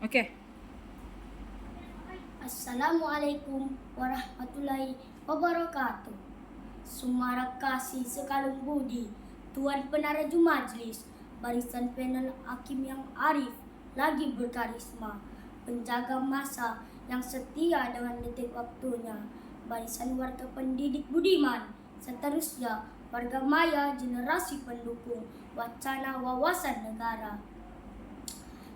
Oke. Assalamualaikum warahmatullahi wabarakatuh. Sumara kasih sekalung budi, Tuan Penaraju Majlis, barisan panel hakim yang arif, lagi berkarisma, penjaga masa yang setia dengan detik waktunya, barisan warga pendidik budiman, seterusnya warga maya generasi pendukung wacana wawasan negara.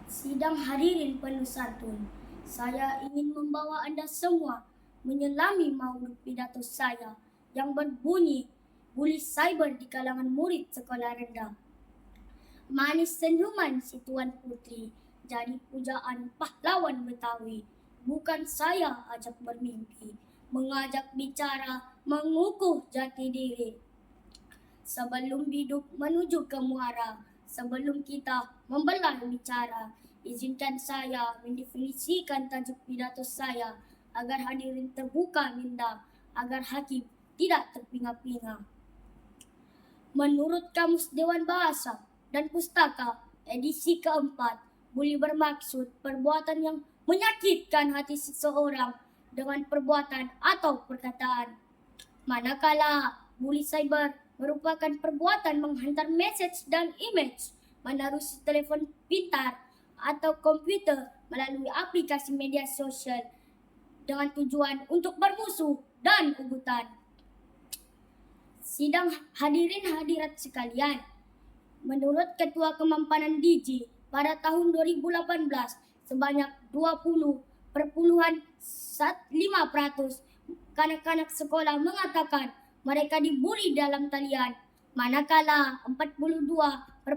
Sidang hadirin penuh santun, saya ingin membawa Anda semua menyelami maulid pidato saya yang berbunyi bully cyber di kalangan murid sekolah rendah. Manis senyuman si Tuan Putri, jadi pujaan pahlawan Betawi. Bukan saya ajak bermimpi, mengajak bicara, mengukuh jati diri. Sebelum hidup menuju ke muara, sebelum kita membelah bicara, izinkan saya mendefinisikan tajuk pidato saya agar hadirin terbuka minda, agar hakim tidak terpinga-pinga. Menurut Kamus Dewan Bahasa dan Pustaka edisi keempat, bully bermaksud perbuatan yang menyakitkan hati seseorang dengan perbuatan atau perkataan. Manakala bully cyber merupakan perbuatan menghantar message dan image menaruh telepon pintar atau komputer melalui aplikasi media sosial dengan tujuan untuk bermusuh dan ugutan. Sidang hadirin hadirat sekalian, menurut Ketua Kemampanan Digi pada tahun 2018 sebanyak 20,5% kanak-kanak sekolah mengatakan mereka dibuli dalam talian, manakala 42,1%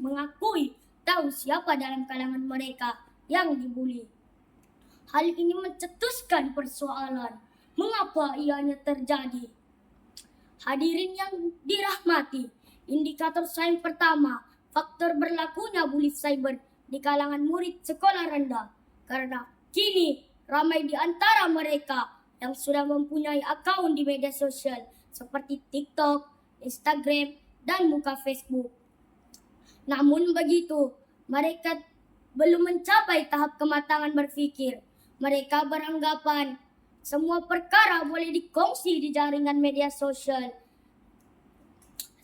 mengakui tahu siapa dalam kalangan mereka yang dibuli. Hal ini mencetuskan persoalan, mengapa ianya terjadi? Hadirin yang dirahmati, indikator sains pertama, faktor berlakunya bully cyber di kalangan murid sekolah rendah, karena kini ramai di antara mereka yang sudah mempunyai akun di media sosial seperti TikTok, Instagram, dan muka Facebook. Namun begitu, mereka belum mencapai tahap kematangan berpikir. Mereka beranggapan semua perkara boleh dikongsi di jaringan media sosial.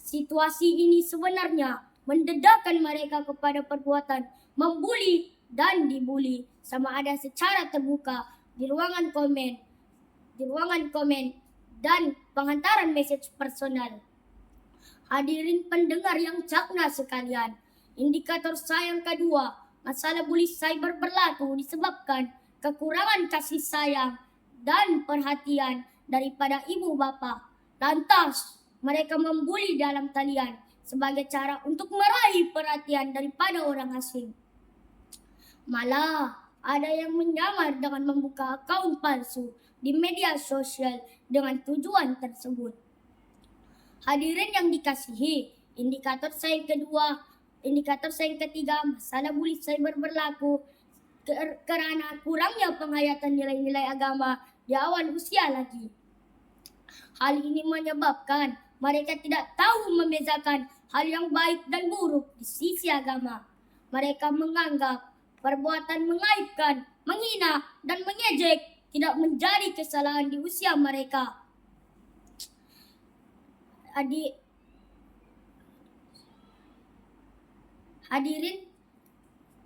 Situasi ini sebenarnya mendedahkan mereka kepada perbuatan membuli dan dibuli, sama ada secara terbuka di ruangan komen dan penghantaran message personal. Hadirin pendengar yang cakna sekalian, indikator sayang kedua, masalah bully cyber berlaku disebabkan kekurangan kasih sayang dan perhatian daripada ibu bapa. Lantas, mereka membuli dalam talian sebagai cara untuk meraih perhatian daripada orang asing. Malah, ada yang menyamar dengan membuka akun palsu di media sosial dengan tujuan tersebut. Hadirin yang dikasihi, indikator sains ketiga, masalah bully cyber berlaku karena kurangnya penghayatan nilai-nilai agama di awal usia lagi. Hal ini menyebabkan mereka tidak tahu membedakan hal yang baik dan buruk di sisi agama. Mereka menganggap perbuatan mengaibkan, menghina, dan mengejek tidak menjadi kesalahan di usia mereka. Hadirin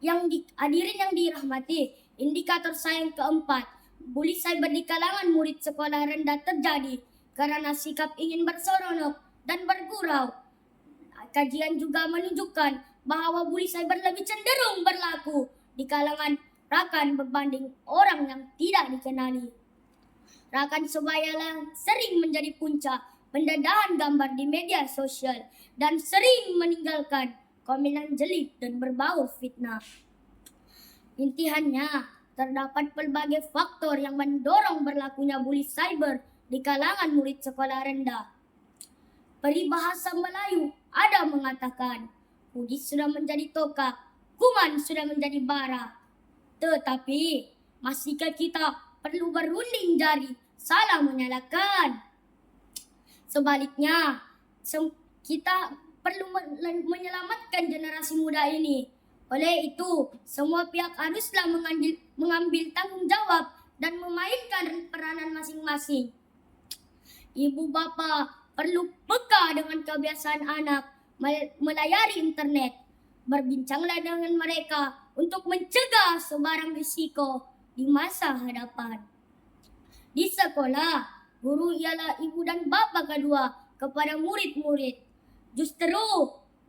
yang dirahmati, indikator sains keempat, bully cyber di kalangan murid sekolah rendah terjadi karena sikap ingin berseronok dan bergurau. Kajian juga menunjukkan bahwa bully cyber lebih cenderung berlaku di kalangan rakan berbanding orang yang tidak dikenali. Rakan sebaya sering menjadi punca pendedahan gambar di media sosial dan sering meninggalkan komenan jelek dan berbau fitnah. Intihannya, terdapat berbagai faktor yang mendorong berlakunya bully cyber di kalangan murid sekolah rendah. Peribahasa Melayu ada mengatakan, Budi sudah menjadi toka, kuman sudah menjadi bara. Tetapi, masihkah kita perlu berunding jari, salah menyalahkan? Sebaliknya, kita perlu menyelamatkan generasi muda ini. Oleh itu, semua pihak haruslah mengambil tanggung jawab dan memainkan peranan masing-masing. Ibu bapa perlu peka dengan kebiasaan anak melayari internet. Berbincanglah dengan mereka untuk mencegah sebarang risiko di masa hadapan. Di sekolah, guru ialah ibu dan bapa kedua kepada murid-murid. Justru,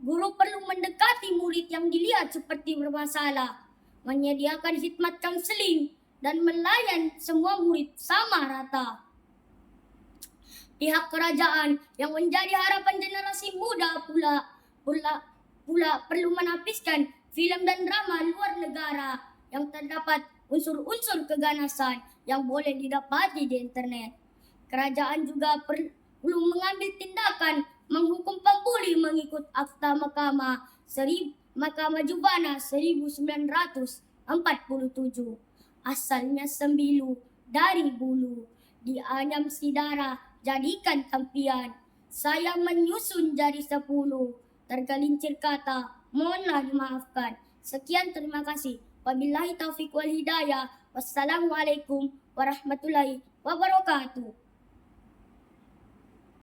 guru perlu mendekati murid yang dilihat seperti bermasalah, menyediakan khidmat konseling, dan melayan semua murid sama rata. Pihak kerajaan yang menjadi harapan generasi muda pula perlu menapiskan film dan drama luar negara yang terdapat unsur-unsur keganasan yang boleh didapati di internet. Kerajaan juga perlu mengambil tindakan menghukum pembuli mengikut Akta Mahkamah Jubana 1947. Asalnya sembilu dari bulu, dianyam si darah jadikan tampian. Saya menyusun jari 10, tergelincir kata, mohonlah dimaafkan. Sekian, terima kasih. Wabillahi taufiq wal hidayah. Wassalamualaikum warahmatullahi wabarakatuh.